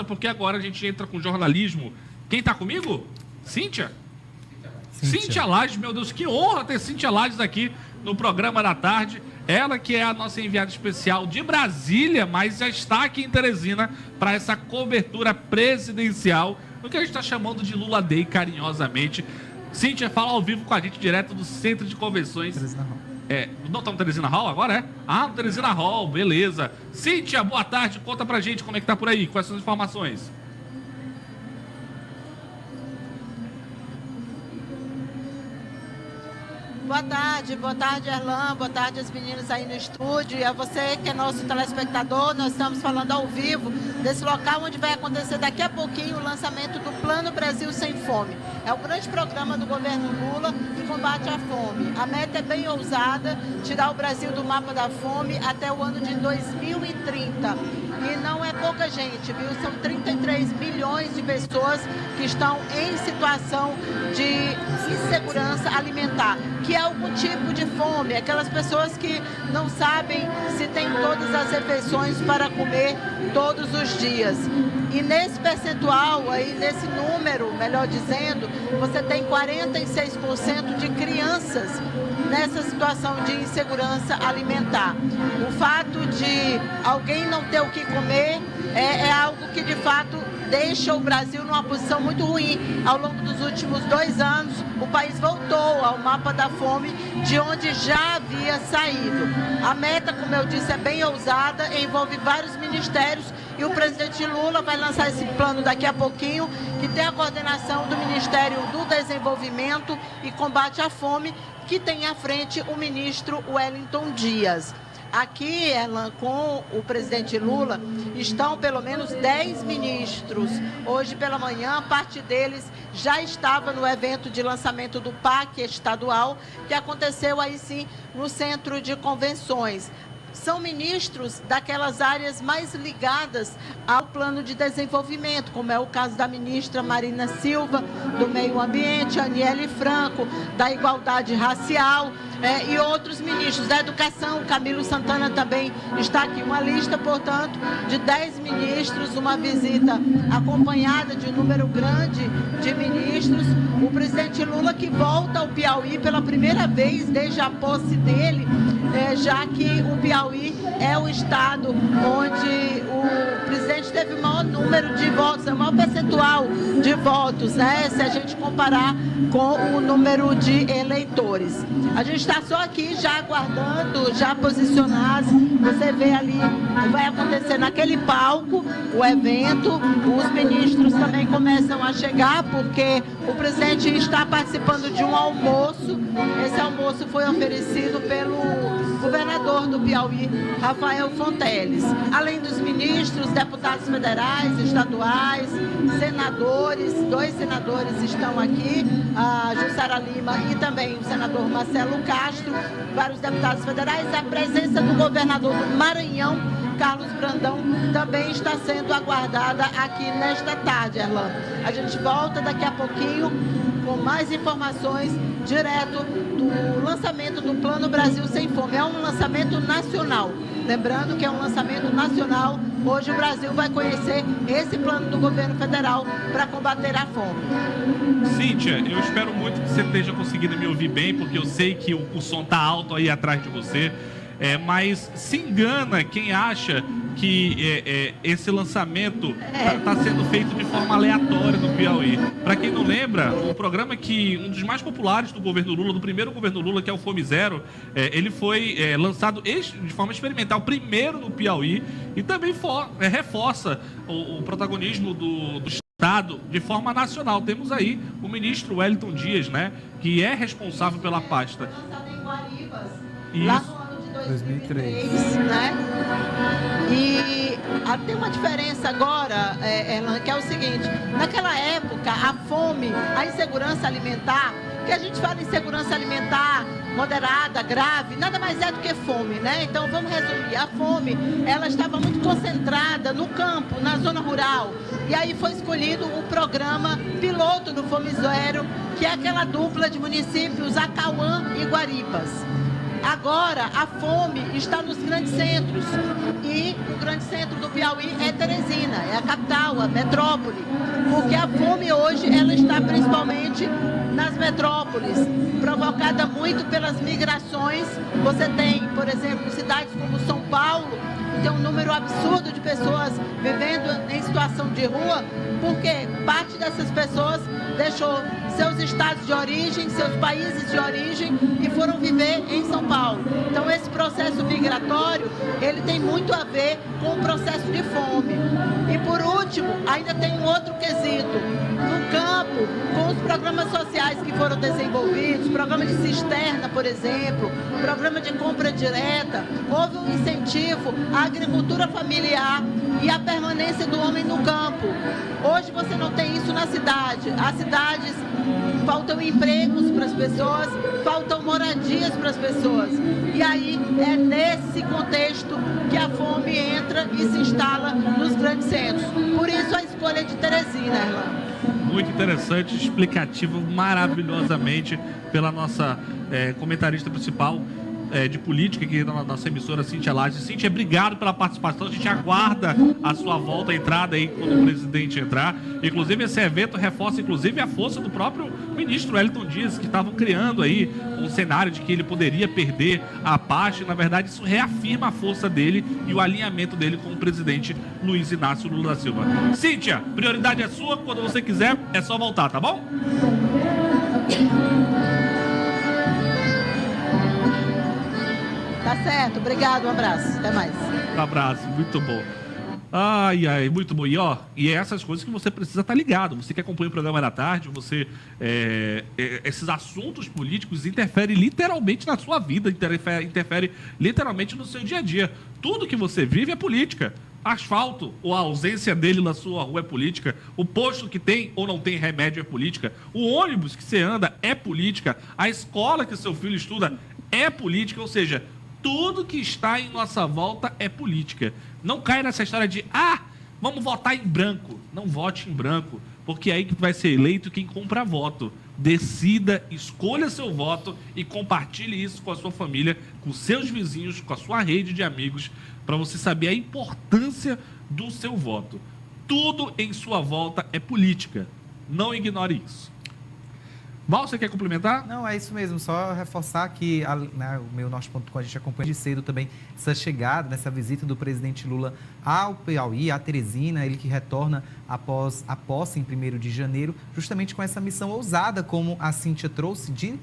Porque agora a gente entra com jornalismo. Quem está comigo? Cíntia? Cíntia Lages, meu Deus, que honra ter Cíntia Lages aqui no programa da tarde. Ela que é a nossa enviada especial de Brasília, mas já está aqui em Teresina para essa cobertura presidencial, o que a gente está chamando de Lula Day carinhosamente. Cíntia, fala ao vivo com a gente direto do Centro de Convenções. Teresina Hall. Não está no Teresina Hall agora, é? Ah, no Teresina Hall, beleza. Cíntia, boa tarde, conta pra gente como é que tá por aí, quais são as informações? Boa tarde, Erlan, boa tarde as meninas aí no estúdio e a você que é nosso telespectador. Nós estamos falando ao vivo desse local onde vai acontecer daqui a pouquinho o lançamento do Plano Brasil Sem Fome. É o grande programa do governo Lula de combate à fome. A meta é bem ousada, tirar o Brasil do mapa da fome até o ano de 2030. E não é pouca gente, viu? São 33 milhões de pessoas que estão em situação de insegurança alimentar, que é algum tipo de fome, aquelas pessoas que não sabem se tem todas as refeições para comer todos os dias. E nesse percentual, aí, nesse número, melhor dizendo, você tem 46% de crianças nessa situação de insegurança alimentar. O fato de alguém não ter o que comer é algo que, de fato, deixa o Brasil numa posição muito ruim. Ao longo dos últimos 2 anos, o país voltou ao mapa da fome, de onde já havia saído. A meta, como eu disse, é bem ousada, envolve vários ministérios e o presidente Lula vai lançar esse plano daqui a pouquinho, que tem a coordenação do Ministério do Desenvolvimento e Combate à Fome, que tem à frente o ministro Wellington Dias. Aqui, Erlan, com o presidente Lula, estão pelo menos 10 ministros. Hoje pela manhã, parte deles já estava no evento de lançamento do PAC estadual, que aconteceu aí sim no Centro de Convenções. São ministros daquelas áreas mais ligadas ao plano de desenvolvimento, como é o caso da ministra Marina Silva, do Meio Ambiente, Aniele Franco, da Igualdade Racial, e outros ministros da Educação. Camilo Santana também está aqui. Uma lista, portanto, de 10 ministros, uma visita acompanhada de um número grande de ministros. O presidente Lula que volta ao Piauí pela primeira vez desde a posse dele, já que o Piauí é o estado onde o presidente teve o maior número de votos, o maior percentual de votos, né? Se a gente comparar com o número de eleitores. A gente está só aqui já aguardando, já posicionados. Você vê ali, vai acontecer naquele palco o evento. Os ministros também começam a chegar, porque o presidente está participando de um almoço. Esse almoço foi oferecido pelo governador do Piauí, Rafael Fonteles. Além dos ministros, deputados federais, estaduais, senadores, 2 senadores estão aqui, a Jussara Lima e também o senador Marcelo Castro, vários deputados federais. A presença do governador do Maranhão, Carlos Brandão, também está sendo aguardada aqui nesta tarde, Erlan. A gente volta daqui a pouquinho com mais informações direto do lançamento do Plano Brasil Sem Fome. É um lançamento nacional. Lembrando que é um lançamento nacional. Hoje o Brasil vai conhecer esse plano do governo federal para combater a fome. Cíntia, eu espero muito que você esteja conseguindo me ouvir bem, porque eu sei que o som está alto aí atrás de você. Mas se engana quem acha que esse lançamento está sendo feito de forma aleatória no Piauí. Para quem não lembra, o programa que um dos mais populares do governo Lula, do primeiro governo Lula, que é o Fome Zero, ele foi lançado de forma experimental, primeiro no Piauí, e também reforça o protagonismo do Estado de forma nacional. Temos aí o ministro Wellington Dias, né, que é responsável pela pasta. Isso. 2003, né? E tem uma diferença agora, Erlan, que é o seguinte: naquela época, a fome, a insegurança alimentar, que a gente fala em insegurança alimentar moderada, grave, nada mais é do que fome, né? Então vamos resumir: a fome, ela estava muito concentrada no campo, na zona rural, e aí foi escolhido o programa piloto do Fome Zero, que é aquela dupla de municípios, Acauã e Guaribas. Agora, a fome está nos grandes centros e o grande centro do Piauí é Teresina, é a capital, a metrópole, porque a fome hoje ela está principalmente nas metrópoles, provocada muito pelas migrações. Você tem, por exemplo, cidades como São Paulo, que tem um número absurdo de pessoas vivendo em situação de rua, porque parte dessas pessoas deixou seus estados de origem, seus países de origem e foram viver em São Paulo. Então esse processo migratório, ele tem muito a ver com o processo de fome. E por último, ainda tem um outro quesito. No campo, com os programas sociais que foram desenvolvidos, programa de cisterna, por exemplo, programa de compra direta, houve um incentivo à agricultura familiar e à permanência do homem no campo. Hoje você não tem isso na cidade. As cidades faltam empregos para as pessoas, faltam moradias para as pessoas. E aí é nesse contexto que a fome entra e se instala nos grandes centros. Por isso a escolha de Teresina, Erlan. Muito interessante, explicativo maravilhosamente pela nossa comentarista principal de política aqui na nossa emissora, Cíntia Laje. Cíntia, obrigado pela participação. A gente aguarda a sua volta, a entrada aí quando o presidente entrar. Inclusive, esse evento reforça, inclusive, a força do próprio ministro Wellington Dias, que estavam criando aí um cenário de que ele poderia perder a pasta. Na verdade, isso reafirma a força dele e o alinhamento dele com o presidente Luiz Inácio Lula da Silva. Cíntia, prioridade é sua. Quando você quiser, é só voltar, tá bom? Tá certo, obrigado, um abraço, até mais. Um abraço, muito bom. Ai, muito bom. E é essas coisas que você precisa estar ligado. Você que acompanha o programa da tarde, esses assuntos políticos interferem literalmente na sua vida, interfere literalmente no seu dia a dia. Tudo que você vive é política. Asfalto ou a ausência dele na sua rua é política. O posto que tem ou não tem remédio é política. O ônibus que você anda é política. A escola que seu filho estuda é política. Ou seja, tudo que está em nossa volta é política. Não caia nessa história de, vamos votar em branco. Não vote em branco, porque é aí que vai ser eleito quem compra voto. Decida, escolha seu voto e compartilhe isso com a sua família, com seus vizinhos, com a sua rede de amigos, para você saber a importância do seu voto. Tudo em sua volta é política. Não ignore isso. Val, você quer complementar? Não, é isso mesmo, só reforçar que o meu Norte.com, a gente acompanha de cedo também essa chegada, nessa visita do presidente Lula ao Piauí, a Teresina, ele que retorna após a posse em 1º de janeiro, justamente com essa missão ousada, como a Cíntia trouxe, de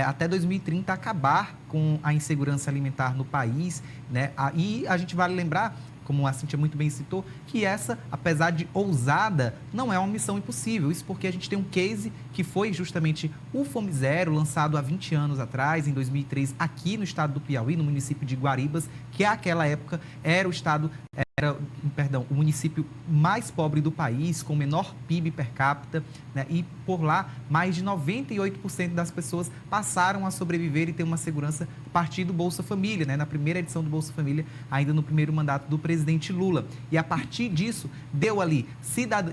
até 2030 acabar com a insegurança alimentar no país, né? E a gente vale lembrar, como a Cíntia muito bem citou, que essa, apesar de ousada, não é uma missão impossível. Isso porque a gente tem um case que foi justamente o Fome Zero, lançado há 20 anos atrás, em 2003, aqui no estado do Piauí, no município de Guaribas, que àquela época era o município mais pobre do país, com o menor PIB per capita, né? E por lá, mais de 98% das pessoas passaram a sobreviver e ter uma segurança a partir do Bolsa Família, né? Na primeira edição do Bolsa Família, ainda no primeiro mandato do presidente Lula. E a partir disso,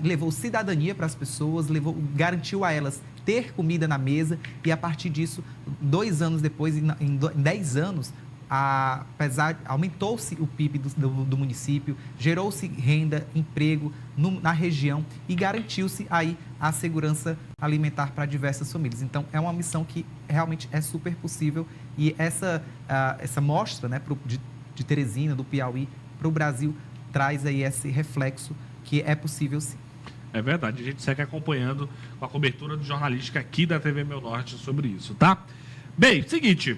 levou cidadania para as pessoas, garantiu a elas ter comida na mesa, e a partir disso, 2 anos depois, em 10 anos, aumentou-se o PIB do município, gerou-se renda, emprego na região e garantiu-se aí a segurança alimentar para diversas famílias. Então, é uma missão que realmente é super possível, e essa mostra, né, de Teresina, do Piauí, para o Brasil, traz aí esse reflexo que é possível sim. É verdade, a gente segue acompanhando com a cobertura jornalística aqui da TV Meu Norte sobre isso, tá? Bem, seguinte...